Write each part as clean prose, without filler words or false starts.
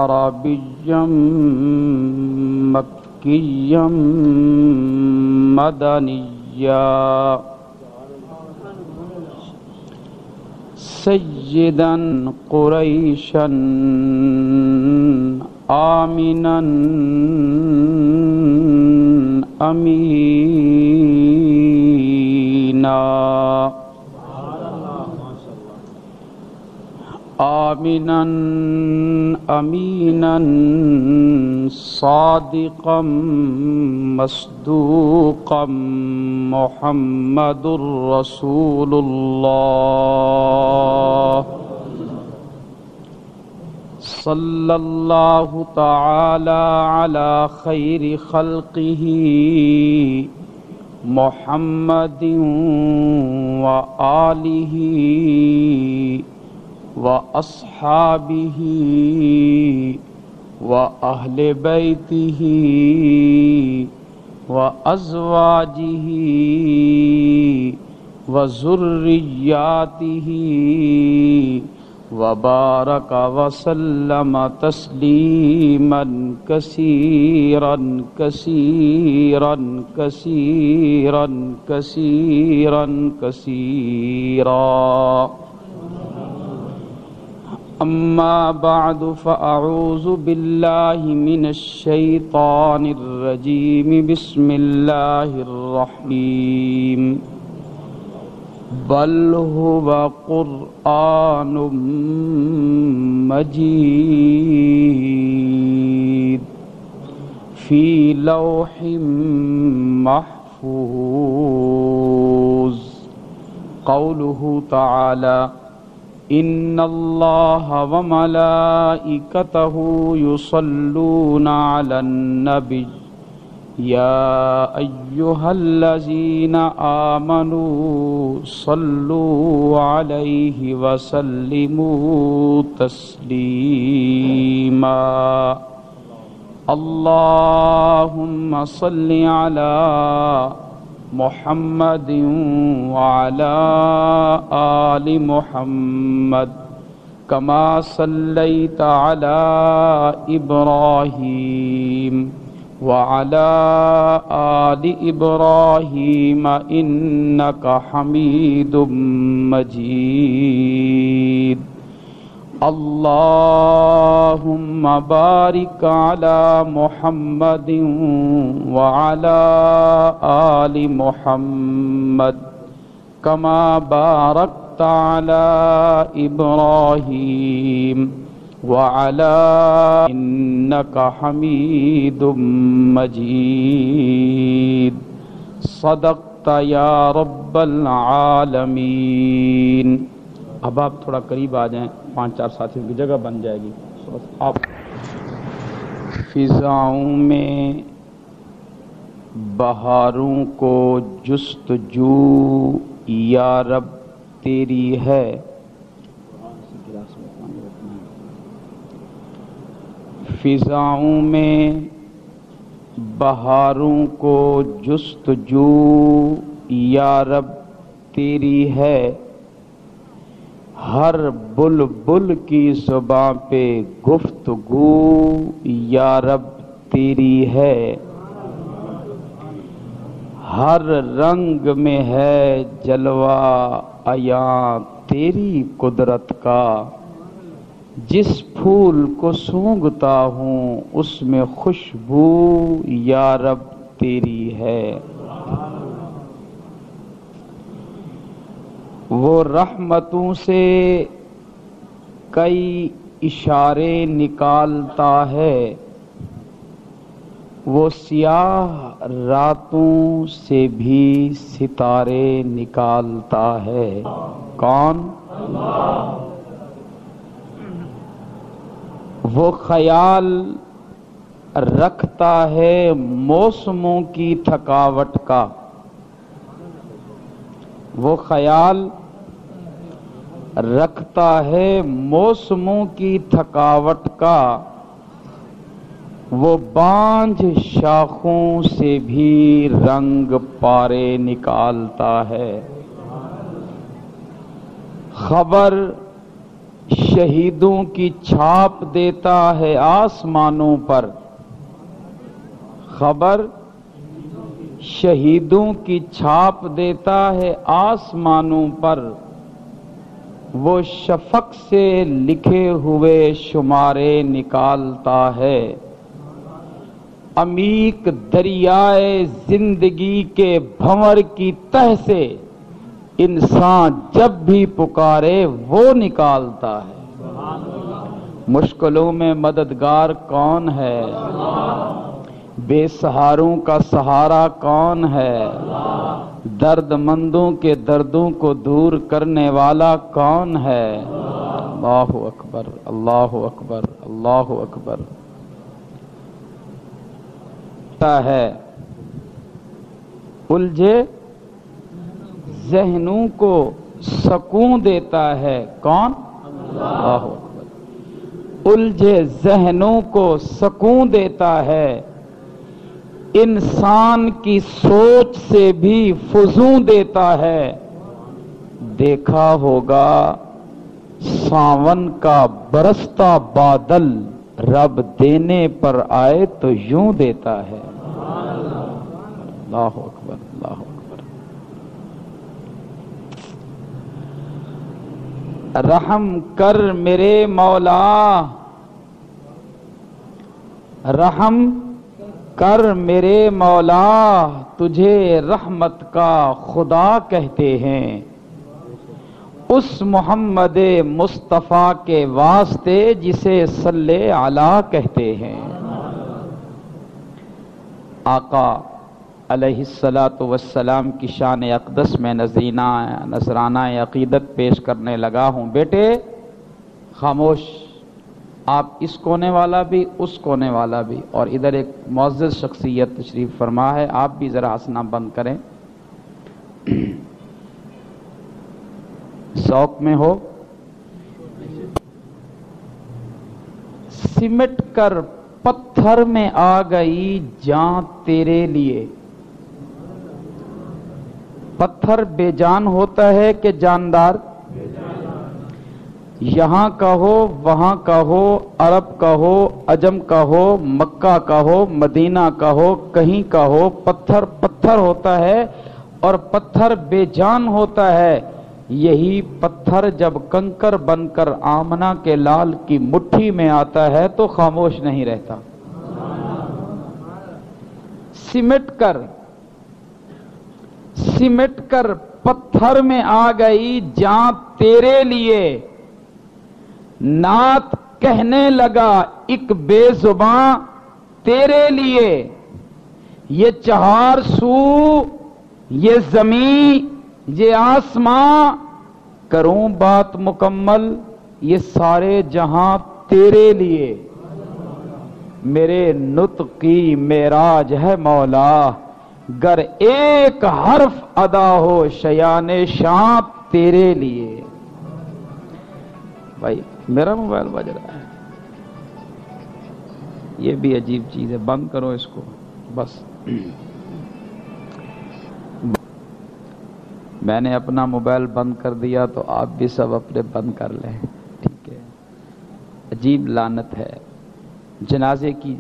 عربيا مكيا مدنيا سيدا قريشا آمنا أمينا آمنا أمينا صادقا مصدوقا محمد رسول الله صلى الله تعالى على خير خلقه محمد وآله وأصحابه وأهل بيته وأزواجه وذرياته وبارك وسلم تسليما كثيرا كثيرا كثيرا كثيرا كثيرا أما بعد فأعوذ بالله من الشيطان الرجيم بسم الله الرحيم بل هو قرآن مجيد في لوح محفوظ قوله تعالى إن الله وملائكته يصلون على النبي يا أيها الذين آمنوا صلوا عليه وسلموا تسليما اللهم صل على محمد وعلى آل محمد كما صليت على إبراهيم وعلى آل إبراهيم إنك حميد مجيد اللهم بارك على محمد وعلى آل محمد كما باركت على إبراهيم وعلى إنك حميد مجيد صدقت يا رب العالمين. اب آپ تھوڑا قریب آ جائیں، 5-4 ساتھیوں کی جگہ بن جائے گی. آپ فضاؤں میں بہاروں کو جستجو یا رب تیری ہے، فضاؤں میں بہاروں کو جستجو یا رب تیری ہے، ہر بلبل کی زباں پہ گفتگو یا رب تیری ہے، ہر رنگ میں ہے جلوہ عیاں تیری قدرت کا، جس پھول کو سونگھتا ہوں اس میں خوشبو یا رب تیری ہے. وہ رحمتوں سے کئی اشارے نکالتا ہے، وہ سیاہ راتوں سے بھی ستارے نکالتا ہے. کون؟ وہ خیال رکھتا ہے موسموں کی تھکاوٹ کا، وہ خیال رکھتا ہے موسموں کی تھکاوٹ کا، وہ بانجھ شاخوں سے بھی رنگ پارے نکالتا ہے. خبر شہیدوں کی چھاپ دیتا ہے آسمانوں پر، خبر شہیدوں کی چھاپ دیتا ہے آسمانوں پر، وہ شفق سے لکھے ہوئے شمارے نکالتا ہے، عمیق دریائے زندگی کے بھنور کی تہ سے انسان جب بھی پکارے وہ نکالتا ہے۔ مشکلوں میں مددگار کون ہے؟ بے سہاروں کا سہارا کون ہے؟ درد مندوں کے دردوں کو دور کرنے والا کون ہے؟ اللہ اکبر، اللہ اکبر، اللہ اکبر۔ ہے الجھے ذہنوں کو سکون دیتا ہے کون؟ اللہ اکبر۔ الجھے ذہنوں کو سکون دیتا ہے، انسان کی سوچ سے بھی فزوں دیتا ہے، دیکھا ہوگا ساون کا برستا بادل رب دینے پر آئے تو یوں دیتا ہے۔ اللہ اکبر، اللہ اکبر۔ رحم کر میرے مولا، رحم کر میرے مولا، تجھے رحمت کا خدا کہتے ہیں، اس محمد مصطفیٰ کے واسطے جسے صلی علی کہتے ہیں۔ آقا علیہ الصلاۃ والسلام کی شان اقدس میں نذرانہ عقیدت پیش کرنے لگا ہوں۔ بیٹے خاموش، آپ اس کونے والا بھی اس کونے والا بھی، اور ادھر ایک معزز شخصیت تشریف فرما ہے، آپ بھی ذرا ہنسنا بند کریں۔ شوق میں ہو سمٹ کر پتھر میں آ گئی جان تیرے لیے۔ پتھر بے جان ہوتا ہے کہ جاندار؟ یہاں کا ہو وہاں کا ہو، عرب کا ہو عجم کا ہو، مکہ کا ہو مدینہ کا ہو، کہیں کا ہو، پتھر پتھر ہوتا ہے اور پتھر بے جان ہوتا ہے۔ یہی پتھر جب کنکر بن کر آمنہ کے لال کی مٹھی میں آتا ہے تو خاموش نہیں رہتا۔ سمٹ کر پتھر میں آ گئی جان تیرے لیے، نعت کہنے لگا ایک بے زباں تیرے لیے، یہ چہار سو یہ زمین یہ آسماں، کروں بات مکمل یہ سارے جہاں تیرے لیے، میرے نطق کی معراج ہے مولا، گر ایک حرف ادا ہو شیان شان تیرے لیے۔ بھائی میرا موبائل بج رہا ہے، یہ بھی عجیب چیز ہے، بند کرو اس کو بس۔ میں نے اپنا موبائل بند کر دیا تو آپ بھی سب اپنے بند کر لیں، ٹھیک ہے؟ عجیب لعنت ہے، جنازے کی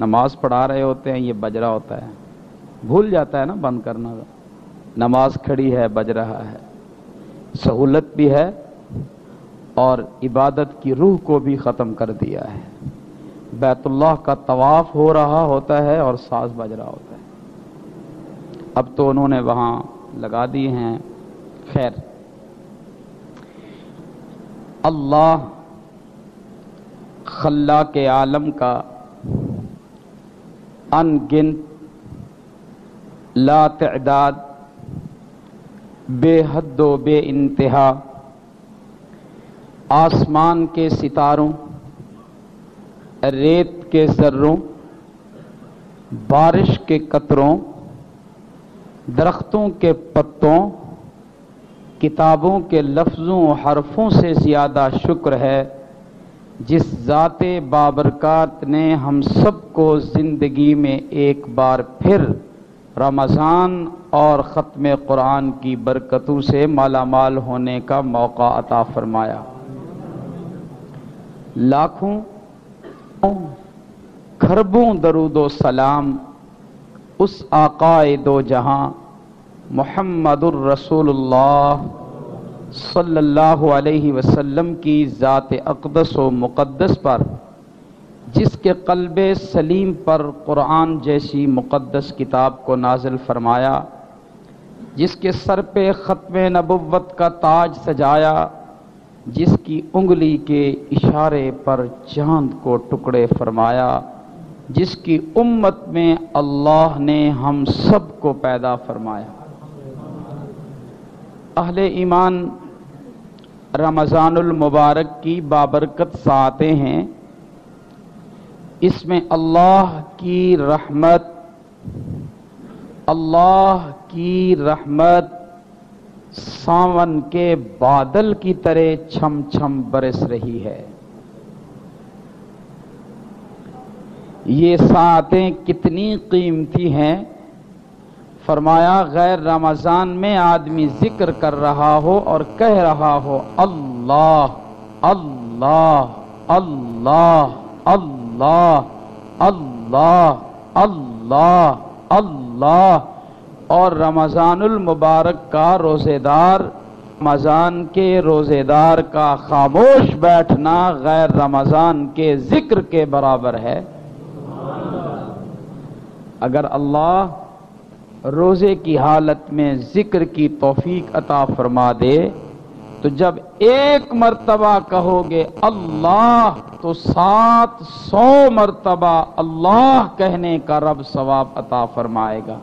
نماز پڑھا رہے ہوتے ہیں، یہ بج رہا ہوتا ہے، بھول جاتا ہے نا بند کرنا، نماز کھڑی ہے بج رہا ہے، سہولت بھی ہے اور عبادت کی روح کو بھی ختم کر دیا ہے۔ بیت اللہ کا طواف ہو رہا ہوتا ہے اور ساز بج رہا ہوتا ہے، اب تو انہوں نے وہاں لگا دی ہیں۔ خیر، اللہ خلاق عالم کا ان گنت لا تعداد بے حد و بے انتہا آسمان کے ستاروں، ریت کے ذروں، بارش کے قطروں، درختوں کے پتوں، کتابوں کے لفظوں و حرفوں سے زیادہ شکر ہے جس ذات بابرکات نے ہم سب کو زندگی میں ایک بار پھر رمضان اور ختم قرآن کی برکتوں سے مالا مال ہونے کا موقع عطا فرمایا۔ لاکھوں کھربوں درود و سلام اس آقائے دو جہاں محمد الرسول اللہ صلی اللہ علیہ وسلم کی ذات اقدس و مقدس پر، جس کے قلب سلیم پر قرآن جیسی مقدس کتاب کو نازل فرمایا، جس کے سر پہ ختم نبوت کا تاج سجایا، جس کی انگلی کے اشارے پر چاند کو ٹکڑے فرمایا، جس کی امت میں اللہ نے ہم سب کو پیدا فرمایا۔ اہل ایمان رمضان المبارک کی بابرکت ساعتیں ہیں، اس میں اللہ کی رحمت ساون کے بادل کی طرح چھم چھم برس رہی ہے۔ یہ ساعتیں کتنی قیمتی ہیں، فرمایا غیر رمضان میں آدمی ذکر کر رہا ہو اور کہہ رہا ہو اللہ اللہ اللہ اللہ اللہ اللہ اللہ، اور رمضان المبارک کا روزے دار، رمضان کے روزے دار کا خاموش بیٹھنا غیر رمضان کے ذکر کے برابر ہے۔ اگر اللہ روزے کی حالت میں ذکر کی توفیق عطا فرما دے تو جب ایک مرتبہ کہو گے اللہ تو 700 مرتبہ اللہ کہنے کا رب ثواب عطا فرمائے گا۔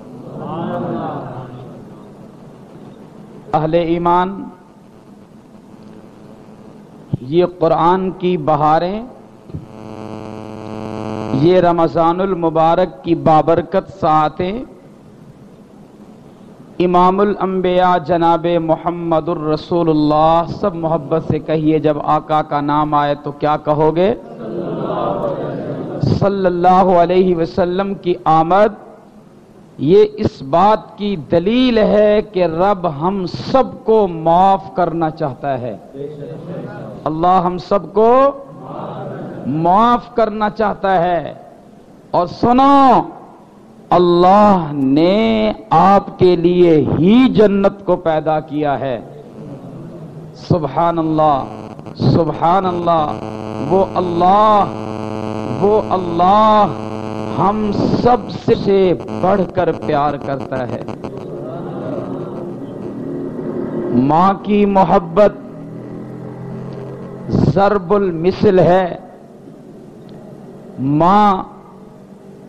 اہل ایمان، یہ قرآن کی بہاریں، یہ رمضان المبارک کی بابرکت ساعتیں، امام الانبیاء جناب محمد الرسول اللہ، سب محبت سے کہیے جب آقا کا نام آئے تو کیا کہو گے؟ صلی اللہ علیہ وسلم کی آمد یہ اس بات کی دلیل ہے کہ رب ہم سب کو معاف کرنا چاہتا ہے۔ اللہ ہم سب کو معاف کرنا چاہتا ہے۔ اور سنو، اللہ نے آپ کے لیے ہی جنت کو پیدا کیا ہے۔ سبحان اللہ، سبحان اللہ۔ وہ اللہ ہم سب سے بڑھ کر پیار کرتا ہے۔ ماں کی محبت ضرب المثل ہے۔ ماں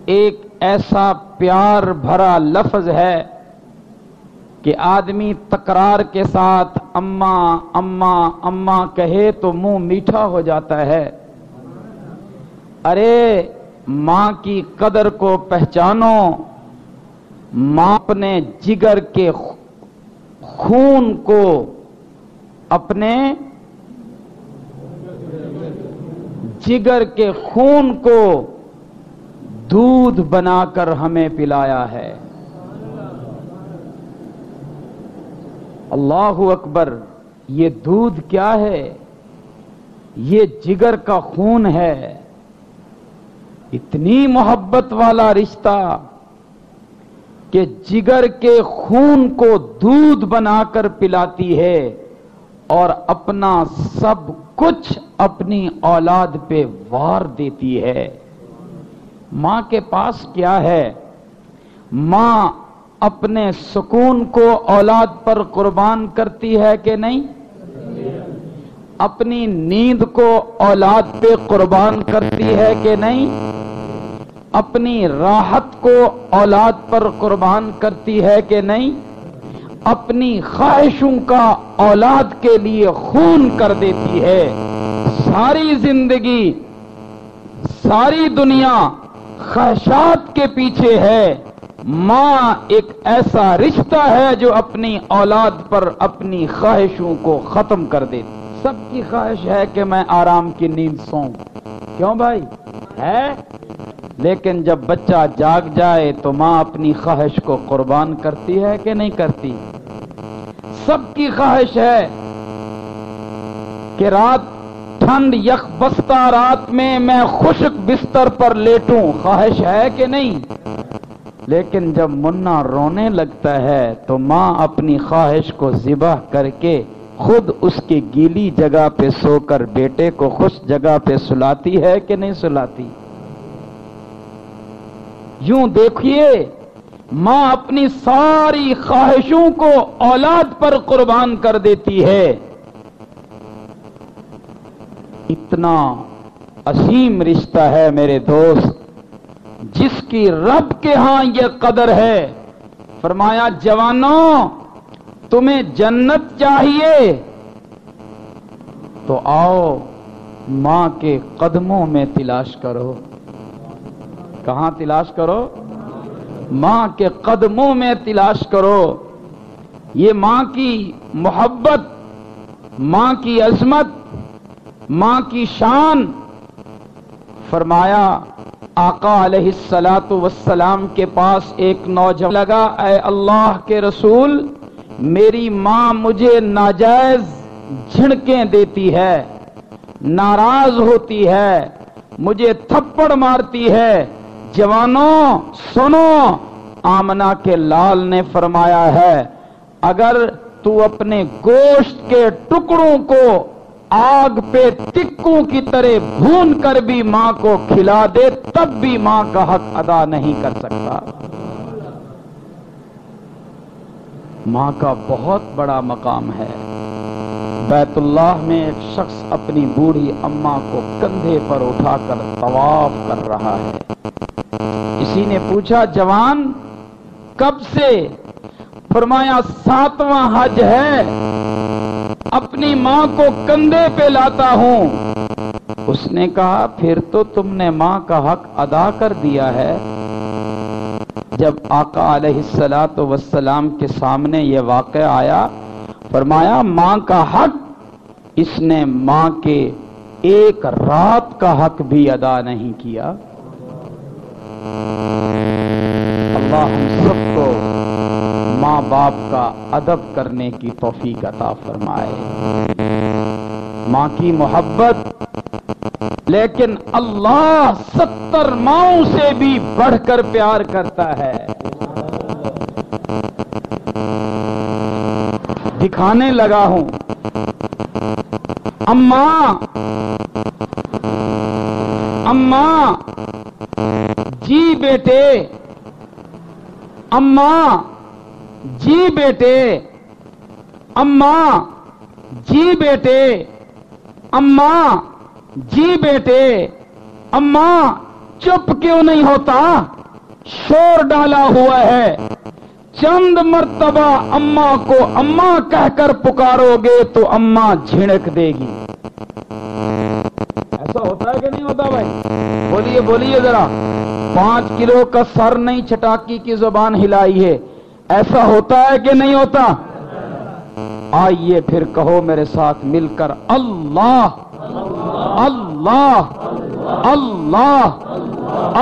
ایک ایسا پیار بھرا لفظ ہے کہ آدمی تکرار کے ساتھ اماں اماں اماں کہے تو منہ میٹھا ہو جاتا ہے۔ ارے ماں کی قدر کو پہچانو۔ ماں اپنے جگر کے خون کو، اپنے جگر کے خون کو دودھ بنا کر ہمیں پلایا ہے۔ اللہ اکبر، یہ دودھ کیا ہے؟ یہ جگر کا خون ہے۔ اتنی محبت والا رشتہ کہ جگر کے خون کو دودھ بنا کر پلاتی ہے اور اپنا سب کچھ اپنی اولاد پہ وار دیتی ہے۔ ماں کے پاس کیا ہے؟ ماں اپنے سکون کو اولاد پر قربان کرتی ہے کہ نہیں؟ اپنی نیند کو اولاد پہ قربان کرتی ہے کہ نہیں؟ اپنی راحت کو اولاد پر قربان کرتی ہے کہ نہیں؟ اپنی خواہشوں کا اولاد کے لیے خون کر دیتی ہے۔ ساری زندگی، ساری دنیا خواہشات کے پیچھے ہے۔ ماں ایک ایسا رشتہ ہے جو اپنی اولاد پر اپنی خواہشوں کو ختم کر دیتی۔ سب کی خواہش ہے کہ میں آرام کی نیند سوؤں، کیوں بھائی؟ ہے، لیکن جب بچہ جاگ جائے تو ماں اپنی خواہش کو قربان کرتی ہے کہ نہیں کرتی؟ سب کی خواہش ہے کہ رات ٹھنڈ یکبستہ رات میں میں خشک بستر پر لیٹوں، خواہش ہے کہ نہیں؟ لیکن جب منا رونے لگتا ہے تو ماں اپنی خواہش کو ذبح کر کے خود اس کی گیلی جگہ پہ سو کر بیٹے کو خوش جگہ پہ سلاتی ہے کہ نہیں سلاتی؟ یوں دیکھیے، ماں اپنی ساری خواہشوں کو اولاد پر قربان کر دیتی ہے۔ اتنا عظیم رشتہ ہے میرے دوست، جس کی رب کے ہاں یہ قدر ہے۔ فرمایا جوانوں، تمہیں جنت چاہیے تو آؤ ماں کے قدموں میں تلاش کرو۔ کہاں تلاش کرو؟ ماں کے قدموں میں تلاش کرو۔ یہ ماں کی محبت، ماں کی عظمت، ماں کی شان۔ فرمایا آقا علیہ الصلاۃ والسلام کے پاس ایک نوجوان لگا، اے اللہ کے رسول، میری ماں مجھے ناجائز جھڑکیں دیتی ہے، ناراض ہوتی ہے، مجھے تھپڑ مارتی ہے۔ جوانوں سنو، آمنہ کے لال نے فرمایا ہے اگر تو اپنے گوشت کے ٹکڑوں کو آگ پہ ٹکوں کی طرح بھون کر بھی ماں کو کھلا دے تب بھی ماں کا حق ادا نہیں کر سکتا۔ ماں کا بہت بڑا مقام ہے۔ بیت اللہ میں ایک شخص اپنی بوڑھی اماں کو کندھے پر اٹھا کر طواف کر رہا ہے۔ کسی نے پوچھا جوان کب سے؟ فرمایا 7واں حج ہے، اپنی ماں کو کندھے پہ لاتا ہوں۔ اس نے کہا پھر تو تم نے ماں کا حق ادا کر دیا ہے۔ جب آقا علیہ الصلاۃ والسلام کے سامنے یہ واقعہ آیا، فرمایا ماں کا حق، اس نے ماں کے ایک رات کا حق بھی ادا نہیں کیا۔ اللہ ہم سب کو ماں باپ کا ادب کرنے کی توفیق عطا فرمائے۔ ماں کی محبت، لیکن اللہ 70 ماؤں سے بھی بڑھ کر پیار کرتا ہے۔ دکھانے لگا ہوں، اماں اماں جی بیٹے، اماں جی بیٹے، اماں جی بیٹے، اماں جی بیٹے، اماں چپ کیوں نہیں ہوتا؟ شور ڈالا ہوا ہے۔ چند مرتبہ اماں کو اماں کہہ کر پکارو گے تو اماں جھڑک دے گی۔ ایسا ہوتا ہے کہ نہیں ہوتا بھائی؟ بولیے بولیے ذرا۔ 5 کلو کا سر نہیں چٹاکی کی زبان ہلائی ہے، ایسا ہوتا ہے کہ نہیں ہوتا؟ آئیے پھر کہو میرے ساتھ مل کر اللہ اللہ اللہ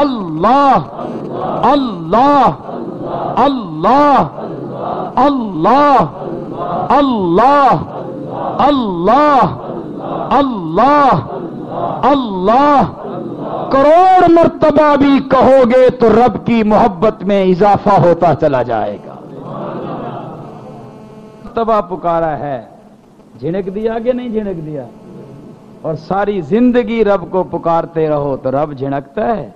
اللہ اللہ اللہ اللہ اللہ اللہ اللہ اللہ۔ کروڑ مرتبہ بھی کہو گے تو رب کی محبت میں اضافہ ہوتا چلا جائے گا۔ مرتبہ پکارا ہے، جھنک دیا کہ نہیں جھنک دیا؟ اور ساری زندگی رب کو پکارتے رہو تو رب جھنکتا ہے؟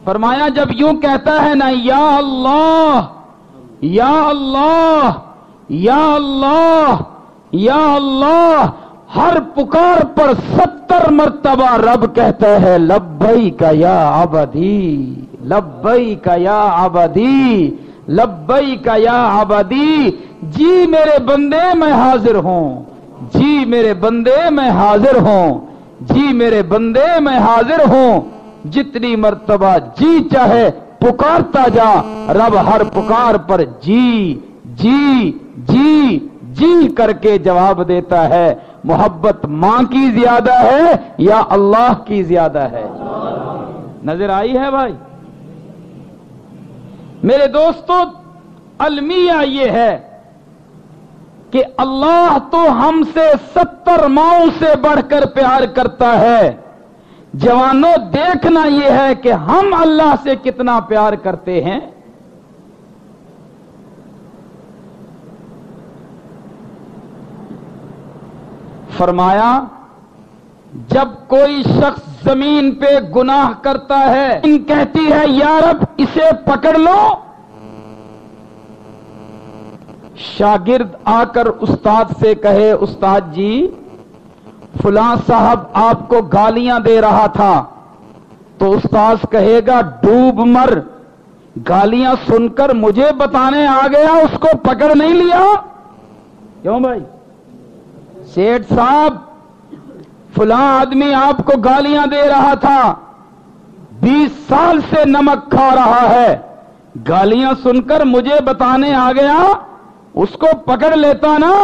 فرمایا جب یوں کہتا ہے نا یا اللہ یا اللہ یا اللہ یا اللہ، ہر پکار پر 70 مرتبہ رب کہتا ہے لبیک یا عبدی، لبیک یا عبدی، لبیک یا عبدی۔ جی میرے بندے میں حاضر ہوں، جی میرے بندے میں حاضر ہوں، جی میرے بندے میں حاضر ہوں۔ جتنی مرتبہ جی چاہے پکارتا جا، رب ہر پکار پر جی جی جی جی کر کے جواب دیتا ہے۔ محبت ماں کی زیادہ ہے یا اللہ کی زیادہ ہے؟ نظر آئی ہے بھائی؟ میرے دوستو، المیہ یہ ہے کہ اللہ تو ہم سے 70 ماؤں سے بڑھ کر پیار کرتا ہے. جوانوں دیکھنا یہ ہے کہ ہم اللہ سے کتنا پیار کرتے ہیں. فرمایا جب کوئی شخص زمین پہ گناہ کرتا ہے کہتی ہے یا رب اسے پکڑ لو. شاگرد آ کر استاد سے کہے استاد جی فلاں صاحب آپ کو گالیاں دے رہا تھا، تو استاد کہے گا ڈوب مر، گالیاں سن کر مجھے بتانے آ گیا، اس کو پکڑ نہیں لیا؟ کیوں بھائی؟ سیٹھ صاحب فلاں آدمی آپ کو گالیاں دے رہا تھا، 20 سال سے نمک کھا رہا ہے، گالیاں سن کر مجھے بتانے آ گیا، اس کو پکڑ لیتا نا.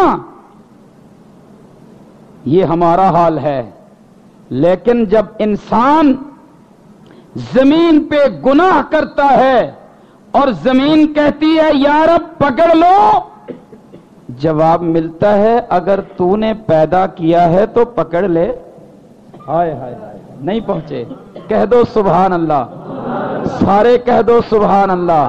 یہ ہمارا حال ہے. لیکن جب انسان زمین پہ گناہ کرتا ہے اور زمین کہتی ہے یا رب پکڑ لو، جواب ملتا ہے اگر تو نے پیدا کیا ہے تو پکڑ لے. ہائے ہائے ہائے، نہیں پہنچے؟ کہہ دو سبحان اللہ، سارے کہہ دو سبحان اللہ.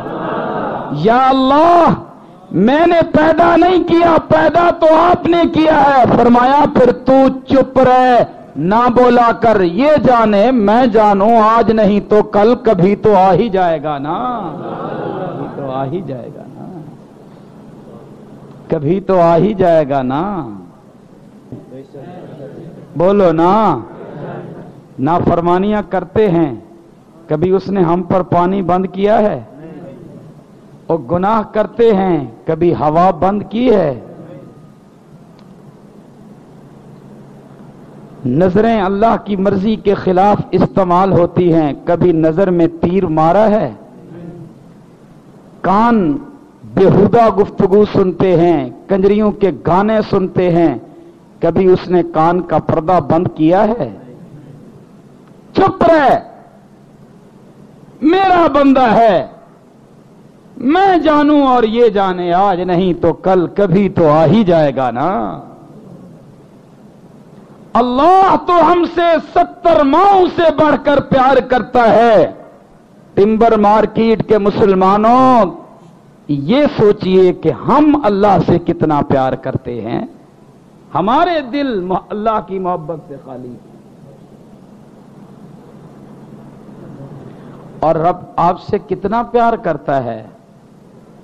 یا اللہ میں نے پیدا نہیں کیا، پیدا تو آپ نے کیا ہے. فرمایا پھر تو چپ رہ، نہ بولا کر، یہ جانے میں جانوں، آج نہیں تو کل، کبھی تو آ ہی جائے گا نا، کبھی تو آ ہی جائے گا نا، کبھی تو آ ہی جائے گا نا. بولو نا. نافرمانیاں کرتے ہیں، کبھی اس نے ہم پر پانی بند کیا ہے؟ اور گناہ کرتے ہیں، کبھی ہوا بند کی ہے؟ نظریں اللہ کی مرضی کے خلاف استعمال ہوتی ہیں، کبھی نظر میں تیر مارا ہے؟ کان بےہودہ گفتگو سنتے ہیں، کنجریوں کے گانے سنتے ہیں، کبھی اس نے کان کا پردہ بند کیا ہے؟ چپ رہ، میرا بندہ ہے، میں جانوں اور یہ جانے، آج نہیں تو کل، کبھی تو آ ہی جائے گا نا. اللہ تو ہم سے 70 ماؤں سے بڑھ کر پیار کرتا ہے. ٹمبر مارکیٹ کے مسلمانوں یہ سوچئے کہ ہم اللہ سے کتنا پیار کرتے ہیں. ہمارے دل اللہ کی محبت سے خالی، اور رب آپ سے کتنا پیار کرتا ہے.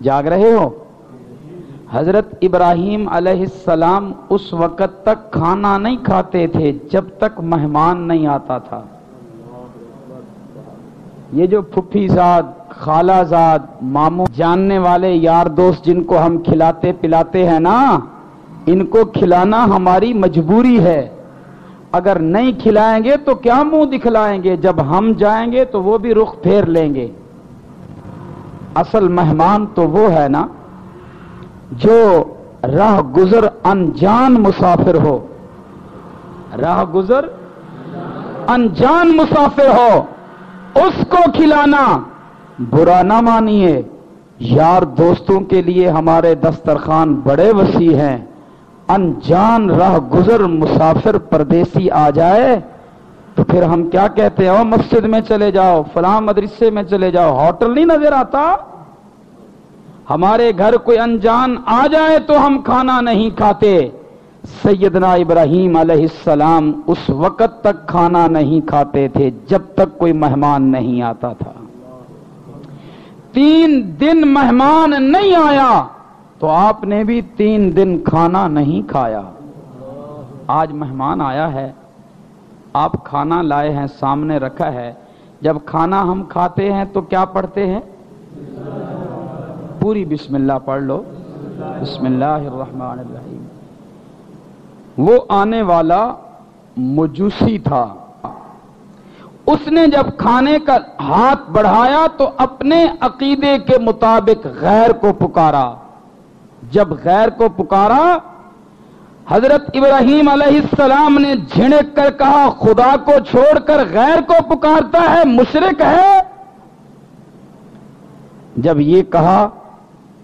جاگ رہے ہو؟ حضرت ابراہیم علیہ السلام اس وقت تک کھانا نہیں کھاتے تھے جب تک مہمان نہیں آتا تھا. یہ جو پھپھی زاد، خالہ زاد، ماموں، جاننے والے یار دوست جن کو ہم کھلاتے پلاتے ہیں نا، ان کو کھلانا ہماری مجبوری ہے. اگر نہیں کھلائیں گے تو کیا منہ دکھلائیں گے؟ جب ہم جائیں گے تو وہ بھی رخ پھیر لیں گے. اصل مہمان تو وہ ہے نا جو راہ گزر انجان مسافر ہو، راہ گزر انجان مسافر ہو، اس کو کھلانا برا نہ مانیے. یار دوستوں کے لیے ہمارے دسترخوان بڑے وسیع ہیں. انجان راہ گزر مسافر پردیسی آ جائے تو پھر ہم کیا کہتے ہیں؟ مسجد میں چلے جاؤ، فلاں مدرسے میں چلے جاؤ، ہوٹل نہیں نظر آتا؟ ہمارے گھر کوئی انجان آ جائے تو ہم کھانا نہیں کھاتے. سیدنا ابراہیم علیہ السلام اس وقت تک کھانا نہیں کھاتے تھے جب تک کوئی مہمان نہیں آتا تھا. 3 دن مہمان نہیں آیا تو آپ نے بھی 3 دن کھانا نہیں کھایا. آج مہمان آیا ہے، آپ کھانا لائے ہیں، سامنے رکھا ہے، جب کھانا ہم کھاتے ہیں تو کیا پڑھتے ہیں؟ پوری بسم اللہ پڑھ لو. بسم اللہ الرحمن الرحیم. وہ آنے والا مجوسی تھا، اس نے جب کھانے کا ہاتھ بڑھایا تو اپنے عقیدے کے مطابق غیر کو پکارا. جب غیر کو پکارا، حضرت ابراہیم علیہ السلام نے جھڑک کر کہا خدا کو چھوڑ کر غیر کو پکارتا ہے، مشرک ہے. جب یہ کہا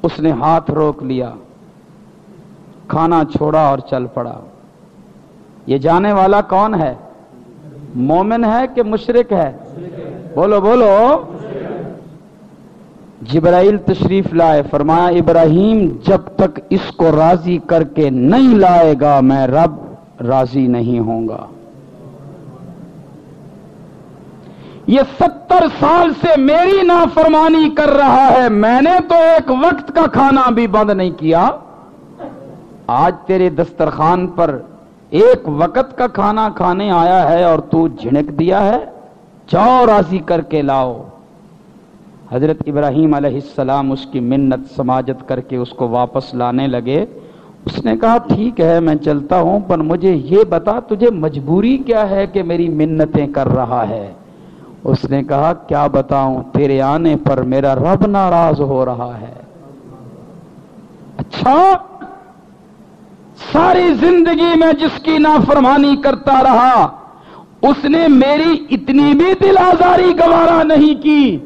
اس نے ہاتھ روک لیا، کھانا چھوڑا اور چل پڑا۔ یہ جانے والا کون ہے؟ مومن ہے کہ مشرک ہے؟ بولو بولو۔ جبرائیل تشریف لائے، فرمایا ابراہیم جب تک اس کو راضی کر کے نہیں لائے گا میں رب راضی نہیں ہوں گا۔ یہ 70 سال سے میری نافرمانی کر رہا ہے، میں نے تو ایک وقت کا کھانا بھی بند نہیں کیا، آج تیرے دسترخوان پر ایک وقت کا کھانا کھانے آیا ہے اور تو جھنک دیا ہے، جاؤ راضی کر کے لاؤ۔ حضرت ابراہیم علیہ السلام اس کی منت سماجت کر کے اس کو واپس لانے لگے۔ اس نے کہا ٹھیک ہے میں چلتا ہوں، پر مجھے یہ بتا تجھے مجبوری کیا ہے کہ میری منتیں کر رہا ہے؟ اس نے کہا کیا بتاؤں، تیرے آنے پر میرا رب ناراض ہو رہا ہے۔ اچھا، ساری زندگی میں جس کی نافرمانی کرتا رہا اس نے میری اتنی بھی دل آزاری گوارا نہیں کی،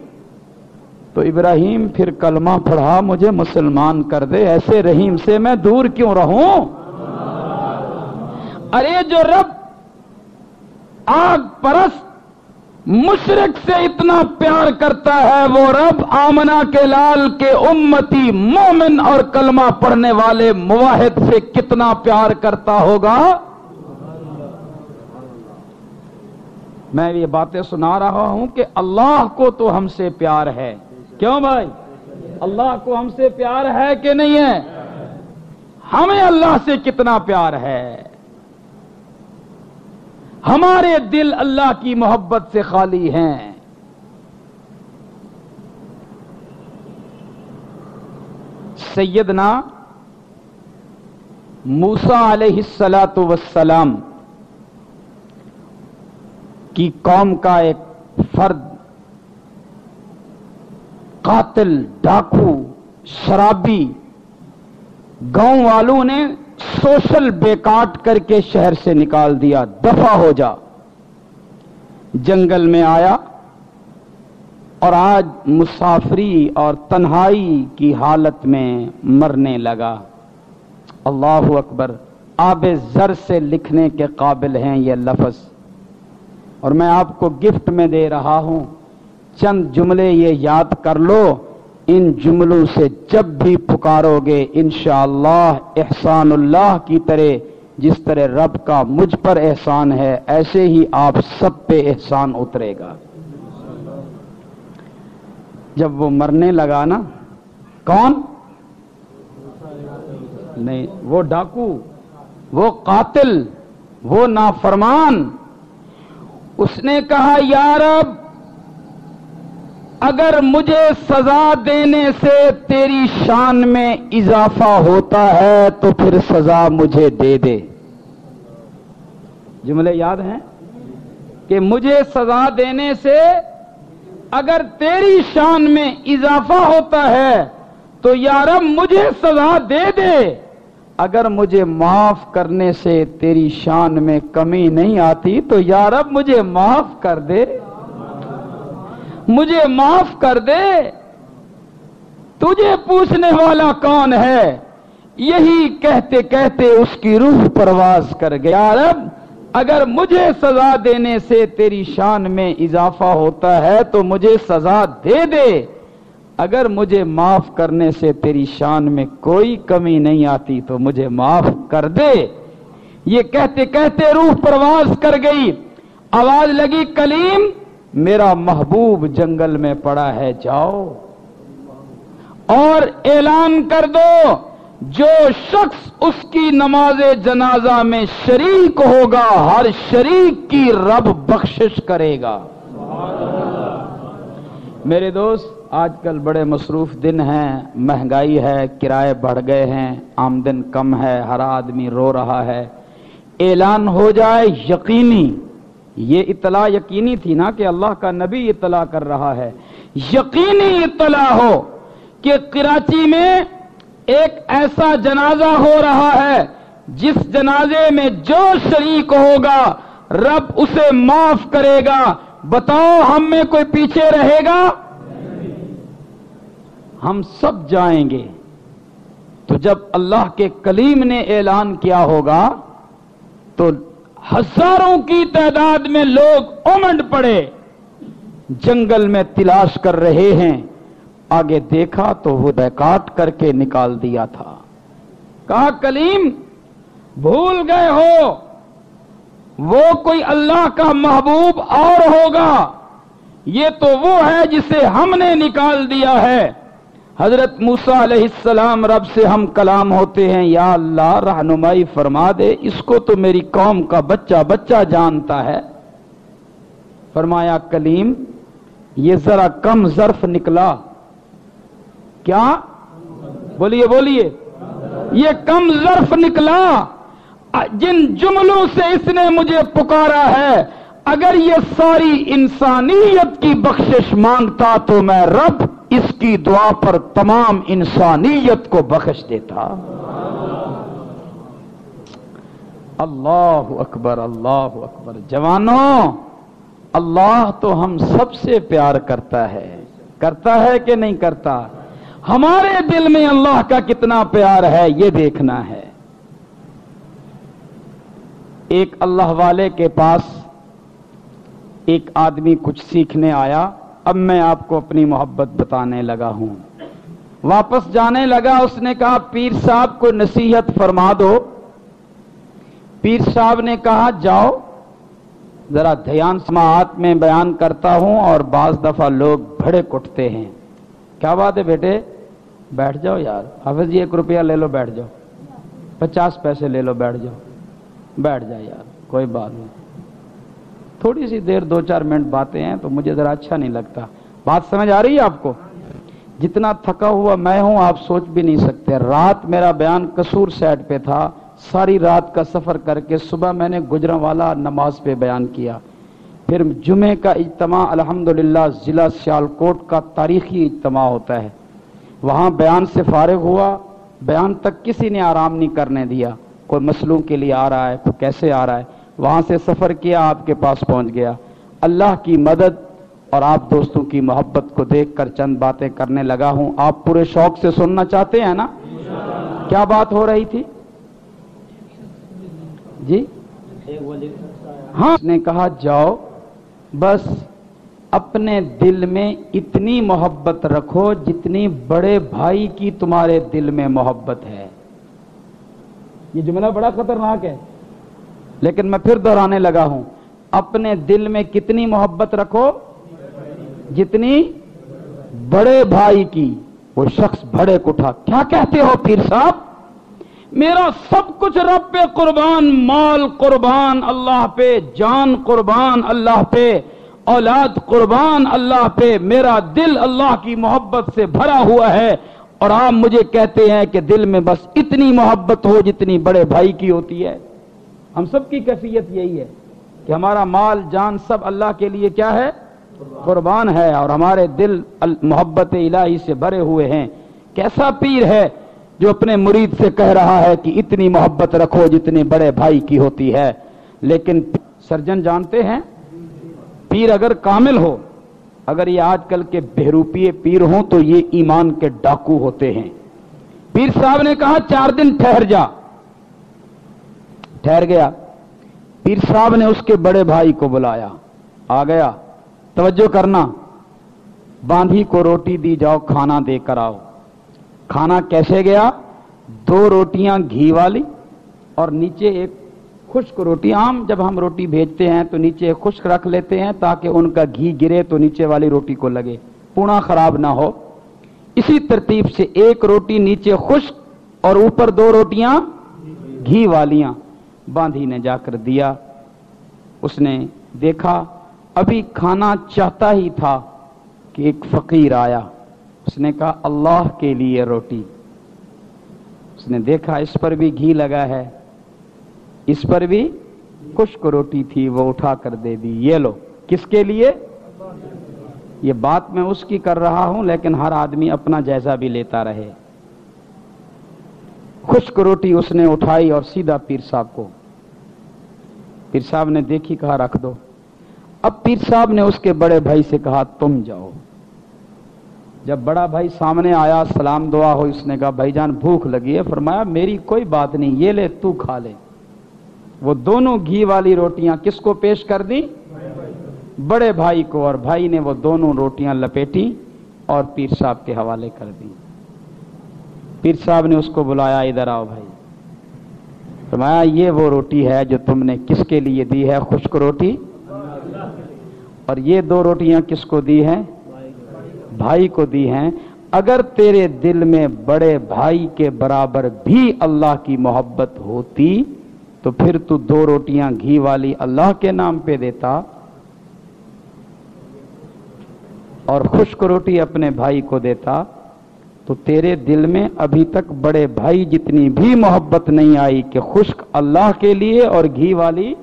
تو ابراہیم پھر کلمہ پڑھا مجھے مسلمان کر دے، ایسے رحیم سے میں دور کیوں رہوں؟ ارے جو رب آگ پرست مشرک سے اتنا پیار کرتا ہے، وہ رب آمنہ کے لال کے امتی مومن اور کلمہ پڑھنے والے موحد سے کتنا پیار کرتا ہوگا؟ میں یہ باتیں سنا رہا ہوں کہ اللہ کو تو ہم سے پیار ہے، کیوں بھائی؟ اللہ کو ہم سے پیار ہے کہ نہیں ہے؟ ہمیں اللہ سے کتنا پیار ہے؟ ہمارے دل اللہ کی محبت سے خالی ہیں۔ سیدنا موسیٰ علیہ السلام کی قوم کا ایک فرد قاتل، ڈاکو، شرابی، گاؤں والوں نے سوشل بیکاٹ کر کے شہر سے نکال دیا، دفع ہو جا۔ جنگل میں آیا اور آج مسافری اور تنہائی کی حالت میں مرنے لگا۔ اللہ اکبر، آب زر سے لکھنے کے قابل ہیں یہ لفظ، اور میں آپ کو گفٹ میں دے رہا ہوں، چند جملے یہ یاد کر لو، ان جملوں سے جب بھی پکارو گے انشاءاللہ احسان اللہ کی طرح، جس طرح رب کا مجھ پر احسان ہے ایسے ہی آپ سب پہ احسان اترے گا۔ جب وہ مرنے لگا نا، کون؟ نہیں، وہ ڈاکو، وہ قاتل، وہ نافرمان، اس نے کہا یا رب اگر مجھے سزا دینے سے تیری شان میں اضافہ ہوتا ہے تو پھر سزا مجھے دے دے۔ جملے یاد ہیں کہ مجھے سزا دینے سے اگر تیری شان میں اضافہ ہوتا ہے تو یا رب مجھے سزا دے دے، اگر مجھے معاف کرنے سے تیری شان میں کمی نہیں آتی تو یا رب مجھے معاف کر دے، مجھے معاف کر دے۔ تجھے پوچھنے والا کون ہے؟ یہی کہتے کہتے اس کی روح پرواز کر گیا۔ یا رب اگر مجھے سزا دینے سے تیری شان میں اضافہ ہوتا ہے تو مجھے سزا دے دے، اگر مجھے معاف کرنے سے تیری شان میں کوئی کمی نہیں آتی تو مجھے معاف کر دے۔ یہ کہتے کہتے روح پرواز کر گئی، آواز لگی کلیم میرا محبوب جنگل میں پڑا ہے، جاؤ اور اعلان کر دو جو شخص اس کی نماز جنازہ میں شریک ہوگا ہر شریک کی رب بخشش کرے گا۔ میرے دوست، آج کل بڑے مصروف دن ہیں، مہنگائی ہے، کرائے بڑھ گئے ہیں، آمدن کم ہے، ہر آدمی رو رہا ہے۔ اعلان ہو جائے یقینی، یہ اطلاع یقینی تھی نا کہ اللہ کا نبی اطلاع کر رہا ہے، یقینی اطلاع ہو کہ کراچی میں ایک ایسا جنازہ ہو رہا ہے جس جنازے میں جو شریک ہوگا رب اسے معاف کرے گا۔ بتاؤ ہم میں کوئی پیچھے رہے گا؟ ہم سب جائیں گے، تو جب اللہ کے کلیم نے اعلان کیا ہوگا تو ہزاروں کی تعداد میں لوگ امنڈ پڑے، جنگل میں تلاش کر رہے ہیں، آگے دیکھا تو وہ کاٹ کر کے نکال دیا تھا۔ کہا کلیم بھول گئے ہو، وہ کوئی اللہ کا محبوب اور ہوگا، یہ تو وہ ہے جسے ہم نے نکال دیا ہے۔ حضرت موسیٰ علیہ السلام رب سے ہم کلام ہوتے ہیں، یا اللہ رہنمائی فرما دے، اس کو تو میری قوم کا بچہ بچہ جانتا ہے۔ فرمایا کلیم یہ ذرا کم ظرف نکلا، کیا؟ بولیے بولیے، یہ کم ظرف نکلا، جن جملوں سے اس نے مجھے پکارا ہے، اگر یہ ساری انسانیت کی بخشش مانگتا تو میں رب اس کی دعا پر تمام انسانیت کو بخش دیتا۔ اللہ اکبر، اللہ اکبر۔ جوانوں، اللہ تو ہم سب سے پیار کرتا ہے کہ نہیں کرتا؟ ہمارے دل میں اللہ کا کتنا پیار ہے یہ دیکھنا ہے۔ ایک اللہ والے کے پاس ایک آدمی کچھ سیکھنے آیا، اب میں آپ کو اپنی محبت بتانے لگا ہوں۔ واپس جانے لگا، اس نے کہا پیر صاحب کو نصیحت فرما دو۔ پیر صاحب نے کہا جاؤ، ذرا دھیان سماعت میں بیان کرتا ہوں اور بعض دفعہ لوگ بھڑک اٹھتے ہیں۔ کیا بات ہے بیٹے؟ بیٹھ جاؤ یار، حافظ جی 1 روپیہ لے لو، بیٹھ جاؤ، 50 پیسے لے لو، بیٹھ جاؤ، بیٹھ جا یار، کوئی بات نہیں، تھوڑی سی دیر 2-4 منٹ باتیں ہیں تو مجھے ذرا اچھا نہیں لگتا۔ بات سمجھ آ رہی ہے آپ کو؟ جتنا تھکا ہوا میں ہوں آپ سوچ بھی نہیں سکتے۔ رات میرا بیان قصور سائٹ پہ تھا، ساری رات کا سفر کر کے صبح میں نے گجرانوالہ نماز پہ بیان کیا، پھر جمعے کا اجتماع الحمدللہ ضلع سیالکوٹ کا تاریخی اجتماع ہوتا ہے، وہاں بیان سے فارغ ہوا، بیان تک کسی نے آرام نہیں کرنے دیا، کوئی مسئلوں کے لیے آ رہا ہے، کوئی کیسے آ رہا ہے، وہاں سے سفر کیا آپ کے پاس پہنچ گیا۔ اللہ کی مدد اور آپ دوستوں کی محبت کو دیکھ کر چند باتیں کرنے لگا ہوں۔ آپ پورے شوق سے سننا چاہتے ہیں نا؟ کیا بات ہو رہی تھی جی؟ ہاں، اس نے کہا جاؤ بس اپنے دل میں اتنی محبت رکھو جتنی بڑے بھائی کی تمہارے دل میں محبت ہے۔ یہ جملہ بڑا خطرناک ہے، لیکن میں پھر دہرانے لگا ہوں، اپنے دل میں کتنی محبت رکھو جتنی بڑے بھائی کی۔ وہ شخص بھڑک اٹھا، کیا کہتے ہو پیر صاحب؟ میرا سب کچھ رب پہ قربان، مال قربان اللہ پہ، جان قربان اللہ پہ، اولاد قربان اللہ پہ، میرا دل اللہ کی محبت سے بھرا ہوا ہے، اور آپ مجھے کہتے ہیں کہ دل میں بس اتنی محبت ہو جتنی بڑے بھائی کی ہوتی ہے۔ ہم سب کی کیفیت یہی ہے کہ ہمارا مال جان سب اللہ کے لیے کیا ہے؟ قربان ہے، اور ہمارے دل محبت الہی سے بھرے ہوئے ہیں۔ کیسا پیر ہے جو اپنے مرید سے کہہ رہا ہے کہ اتنی محبت رکھو جتنی بڑے بھائی کی ہوتی ہے؟ لیکن سرجن جانتے ہیں پیر اگر کامل ہو، اگر یہ آج کل کے بہروپیے پیر ہوں تو یہ ایمان کے ڈاکو ہوتے ہیں۔ پیر صاحب نے کہا 4 دن ٹھہر جا، ٹھہر گیا۔ پیر صاحب نے اس کے بڑے بھائی کو بلایا، آ گیا۔ توجہ کرنا، باندھی کو روٹی دی، جاؤ کھانا دے کر آؤ۔ کھانا کیسے گیا؟ 2 روٹیاں گھی والی اور نیچے ایک خشک روٹی۔ عام جب ہم روٹی بھیجتے ہیں تو نیچے خشک رکھ لیتے ہیں تاکہ ان کا گھی گرے تو نیچے والی روٹی کو لگے، پونا خراب نہ ہو۔ اسی ترتیب سے 1 روٹی نیچے خشک اور اوپر 2 روٹیاں گھی والیاں باندھی نے جا کر دیا۔ اس نے دیکھا، ابھی کھانا چاہتا ہی تھا کہ ایک فقیر آیا، اس نے کہا اللہ کے لیے روٹی۔ اس نے دیکھا اس پر بھی گھی لگا ہے، اس پر بھی خشک روٹی تھی، وہ اٹھا کر دے دی، یہ لو۔ کس کے لیے؟ یہ بات میں اس کی کر رہا ہوں لیکن ہر آدمی اپنا جائزہ بھی لیتا رہے۔ خشک روٹی اس نے اٹھائی اور سیدھا پیر صاحب کو، پیر صاحب نے دیکھی، کہا رکھ دو۔ اب پیر صاحب نے اس کے بڑے بھائی سے کہا تم جاؤ، جب بڑا بھائی سامنے آیا، سلام دعا ہوئی، اس نے کہا بھائی جان بھوک لگی ہے، فرمایا میری کوئی بات نہیں، یہ لے تو کھا لے۔ وہ دونوں گھی والی روٹیاں کس کو پیش کر دی؟ بڑے بھائی کو، اور بھائی نے وہ دونوں روٹیاں لپیٹی اور پیر صاحب کے حوالے کر دی۔ پیر صاحب نے اس کو بلایا، ادھر آؤ بھائی۔ فرمایا یہ وہ روٹی ہے جو تم نے کس کے لیے دی ہے؟ خشک روٹی۔ اور یہ دو روٹیاں کس کو دی ہیں؟ بھائی کو دی ہیں۔ اگر تیرے دل میں بڑے بھائی کے برابر بھی اللہ کی محبت ہوتی تو پھر تو دو روٹیاں گھی والی اللہ کے نام پہ دیتا اور خشک روٹی اپنے بھائی کو دیتا، تو تیرے دل میں ابھی تک بڑے بھائی جتنی بھی محبت نہیں آئی کہ خشک اللہ کے لیے اور گھی والی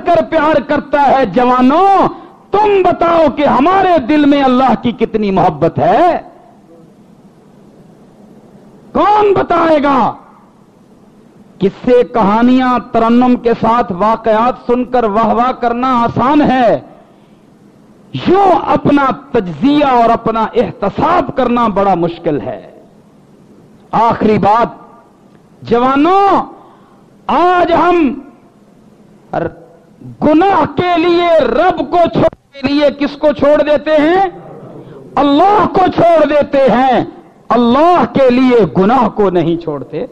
کر پیار کرتا ہے۔ جوانوں تم بتاؤ کہ ہمارے دل میں اللہ کی کتنی محبت ہے؟ کون بتائے گا؟ قصے کہانیاں ترنم کے ساتھ واقعات سن کر واہ واہ کرنا آسان ہے، یوں اپنا تجزیہ اور اپنا احتساب کرنا بڑا مشکل ہے۔ آخری بات، جوانوں آج ہم گناہ کے لیے رب کو چھوڑنے کے لیے کس کو چھوڑ دیتے ہیں؟ اللہ کو چھوڑ دیتے ہیں، اللہ کے لیے گناہ کو نہیں چھوڑتے۔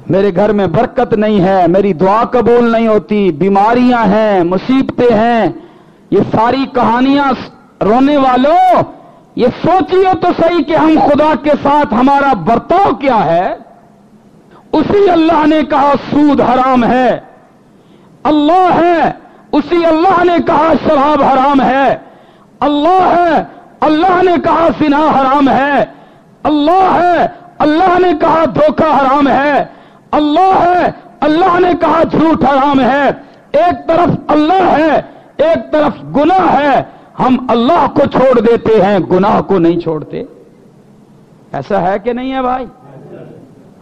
میرے گھر میں برکت نہیں ہے، میری دعا قبول نہیں ہوتی، بیماریاں ہیں، مصیبتیں ہیں، یہ ساری کہانیاں رونے والوں یہ سوچیے تو صحیح کہ ہم خدا کے ساتھ ہمارا برتاؤ کیا ہے؟ اسی اللہ نے کہا سود حرام ہے، اللہ ہے، اسی اللہ نے کہا شراب حرام ہے، اللہ ہے، اللہ نے کہا زنا حرام ہے، اللہ ہے، اللہ نے کہا دھوکہ حرام ہے، اللہ ہے، اللہ نے کہا جھوٹ حرام ہے۔ ایک طرف اللہ ہے، ایک طرف گناہ ہے، ہم اللہ کو چھوڑ دیتے ہیں، گناہ کو نہیں چھوڑتے۔ ایسا ہے کہ نہیں ہے بھائی؟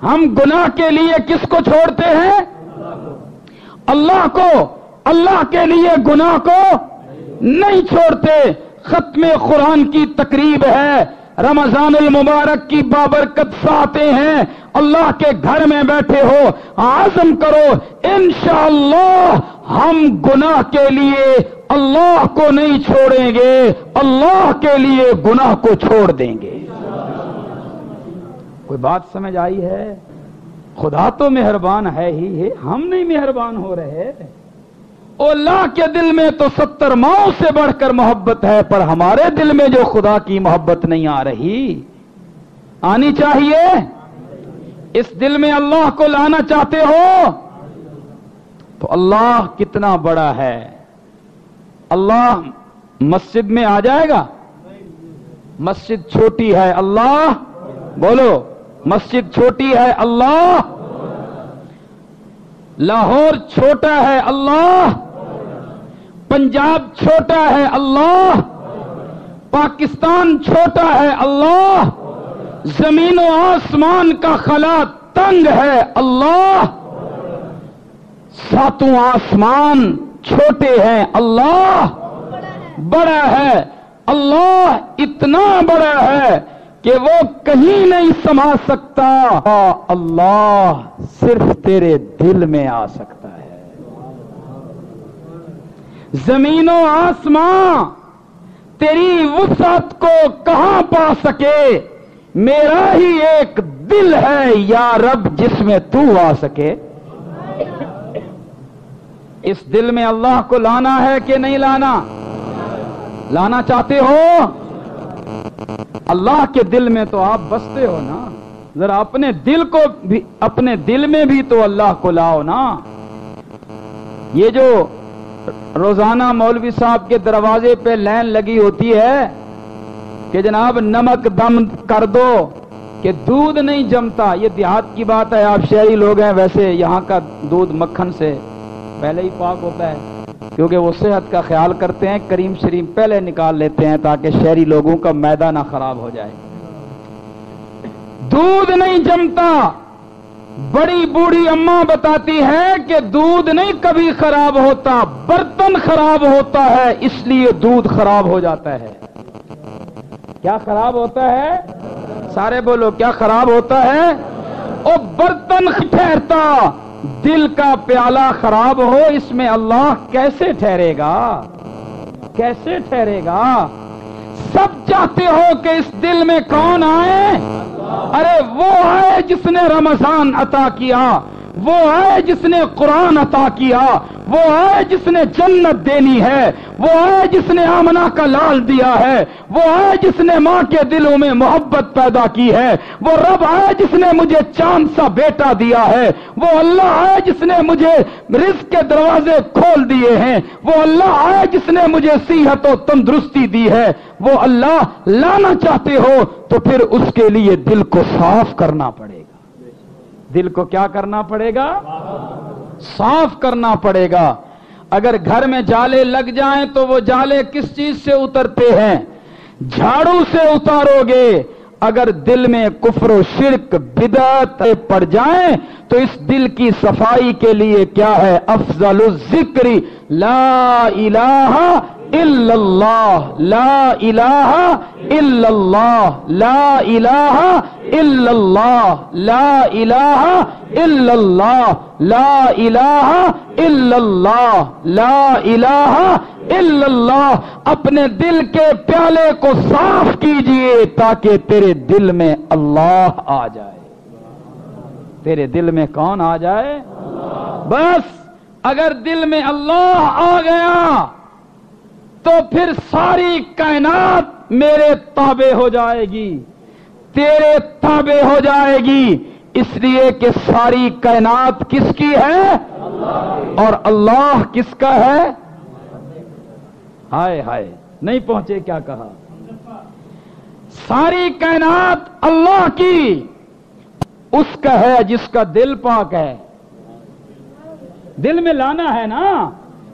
ہم گناہ کے لیے کس کو چھوڑتے ہیں؟ اللہ کو، اللہ کے لیے گناہ کو نہیں چھوڑتے۔ ختم قرآن کی تقریب ہے، رمضان المبارک کی بابرکت ساتیں ہیں، اللہ کے گھر میں بیٹھے ہو، عزم کرو انشاءاللہ ہم گناہ کے لیے اللہ کو نہیں چھوڑیں گے، اللہ کے لیے گناہ کو چھوڑ دیں گے۔ کوئی بات سمجھ آئی ہے؟ خدا تو مہربان ہے ہی ہے، ہم نہیں مہربان ہو رہے۔ اللہ کے دل میں تو 70 ماؤں سے بڑھ کر محبت ہے، پر ہمارے دل میں جو خدا کی محبت نہیں آ رہی، آنی چاہیے۔ اس دل میں اللہ کو لانا چاہتے ہو تو اللہ کتنا بڑا ہے۔ اللہ مسجد میں آ جائے گا؟ مسجد چھوٹی ہے، اللہ بولو، مسجد چھوٹی ہے، اللہ لاہور چھوٹا ہے، اللہ پنجاب چھوٹا ہے، اللہ پاکستان چھوٹا ہے، اللہ زمین و آسمان کا خلا تنگ ہے، اللہ ساتوں آسمان چھوٹے ہیں، اللہ بڑا ہے، اللہ اتنا بڑا ہے کہ وہ کہیں نہیں سما سکتا، اللہ صرف تیرے دل میں آ سکتا ہے۔ زمین و آسمان تیری وسعت کو کہاں پا سکے، میرا ہی ایک دل ہے یا رب جس میں تو آ سکے۔ اس دل میں اللہ کو لانا ہے کہ نہیں لانا؟ لانا چاہتے ہو؟ اللہ کے دل میں تو آپ بستے ہو نا، ذرا اپنے دل کو بھی، اپنے دل میں بھی تو اللہ کو لاؤ نا۔ یہ جو روزانہ مولوی صاحب کے دروازے پہ لائن لگی ہوتی ہے کہ جناب نمک دم کر دو کہ دودھ نہیں جمتا، یہ دیہات کی بات ہے، آپ شہری لوگ ہیں، ویسے یہاں کا دودھ مکھن سے پہلے ہی پاک ہوتا ہے، کیونکہ وہ صحت کا خیال کرتے ہیں، کریم شریف پہلے نکال لیتے ہیں تاکہ شہری لوگوں کا معدہ نہ خراب ہو جائے۔ دودھ نہیں جمتا، بڑی بوڑھی اماں بتاتی ہے کہ دودھ نہیں کبھی خراب ہوتا، برتن خراب ہوتا ہے، اس لیے دودھ خراب ہو جاتا ہے۔ کیا خراب ہوتا ہے؟ سارے بولو، کیا خراب ہوتا ہے؟ او برتن ٹھہرتا، دل کا پیالہ خراب ہو، اس میں اللہ کیسے ٹھہرے گا؟ کیسے ٹھہرے گا؟ سب چاہتے ہو کہ اس دل میں کون آئے؟ ارے وہ ہے جس نے رمضان عطا کیا، وہ ہے جس نے قرآن عطا کیا، وہ ہے جس نے جنت دینی ہے، وہ ہے جس نے آمنہ کا لال دیا ہے، وہ ہے جس نے ماں کے دلوں میں محبت پیدا کی ہے، وہ رب ہے جس نے مجھے چاند سا بیٹا دیا ہے، وہ اللہ ہے جس نے مجھے رزق کے دروازے کھول دیے ہیں، وہ اللہ ہے جس نے مجھے صحت و تندرستی دی ہے۔ وہ اللہ لانا چاہتے ہو تو پھر اس کے لیے دل کو صاف کرنا پڑے گا۔ دل کو کیا کرنا پڑے گا؟ صاف کرنا پڑے گا۔ اگر گھر میں جالے لگ جائیں تو وہ جالے کس چیز سے اترتے ہیں؟ جھاڑو سے اتارو گے۔ اگر دل میں کفر و شرک بدعت پڑ جائیں تو اس دل کی صفائی کے لیے کیا ہے؟ افضل الذکر لا الہ الا اللہ، لا الہ الا اللہ، لا الہ الا اللہ، لا الہ الا اللہ، لا الہ الا اللہ، لا الہ الا اللہ۔ اپنے دل کے پیالے کو صاف کیجئے تاکہ تیرے دل میں اللہ آ جائے۔ تیرے دل میں کون آ جائے؟ بس اگر دل میں اللہ آ گیا تو پھر ساری کائنات میرے تابع ہو جائے گی، تیرے تابع ہو جائے گی، اس لیے کہ ساری کائنات کس کی ہے؟ اور اللہ کس کا ہے؟ ہائے ہائے، نہیں پہنچے، کیا کہا؟ ساری کائنات اللہ کی، اس کا ہے جس کا دل پاک ہے۔ دل میں لانا ہے نا،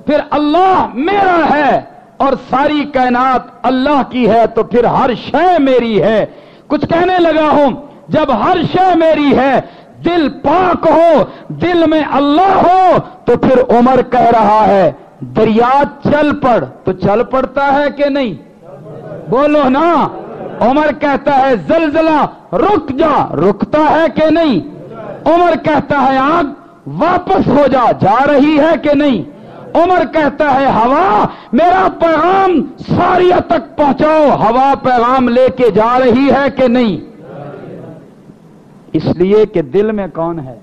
پھر اللہ میرا ہے اور ساری کائنات اللہ کی ہے تو پھر ہر شے میری ہے۔ کچھ کہنے لگا ہوں، جب ہر شے میری ہے، دل پاک ہو، دل میں اللہ ہو، تو پھر عمر کہہ رہا ہے دریا چل پڑ، تو چل پڑتا ہے کہ نہیں؟ بولو نا۔ عمر کہتا ہے زلزلہ رک جا، رکتا ہے کہ نہیں؟ عمر کہتا ہے آگ واپس ہو جا، جا رہی ہے کہ نہیں؟ عمر کہتا ہے ہوا میرا پیغام ساریہ تک پہنچاؤ، ہوا پیغام لے کے جا رہی ہے کہ نہیں؟ اس لیے کہ دل میں کون ہے؟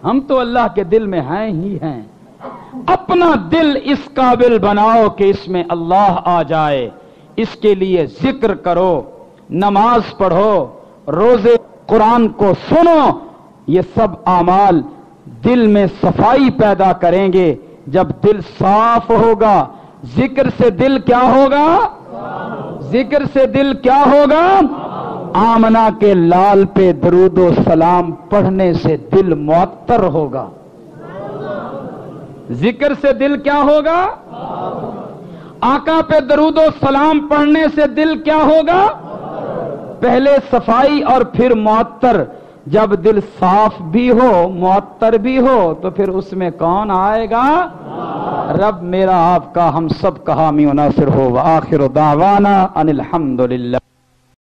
ہم تو اللہ کے دل میں ہیں ہی ہیں۔ اپنا دل اس قابل بناؤ کہ اس میں اللہ آ جائے، اس کے لیے ذکر کرو، نماز پڑھو، روزے قرآن کو سنو۔ یہ سب اعمال دل میں صفائی پیدا کریں گے۔ جب دل صاف ہوگا، ذکر سے دل کیا ہوگا؟ ذکر سے دل کیا ہوگا؟ آمنہ کے لال پہ درود و سلام پڑھنے سے دل معطر ہوگا۔ ذکر سے دل کیا ہوگا؟ آقا پہ درود و سلام پڑھنے سے دل کیا ہوگا؟ پہلے صفائی اور پھر معطر۔ جب دل صاف بھی ہو، معطر بھی ہو، تو پھر اس میں کون آئے گا؟ رب میرا آپ کا ہم سب کا حامی و ناصر ہو۔ وآخر دعوانا ان الحمدللہ۔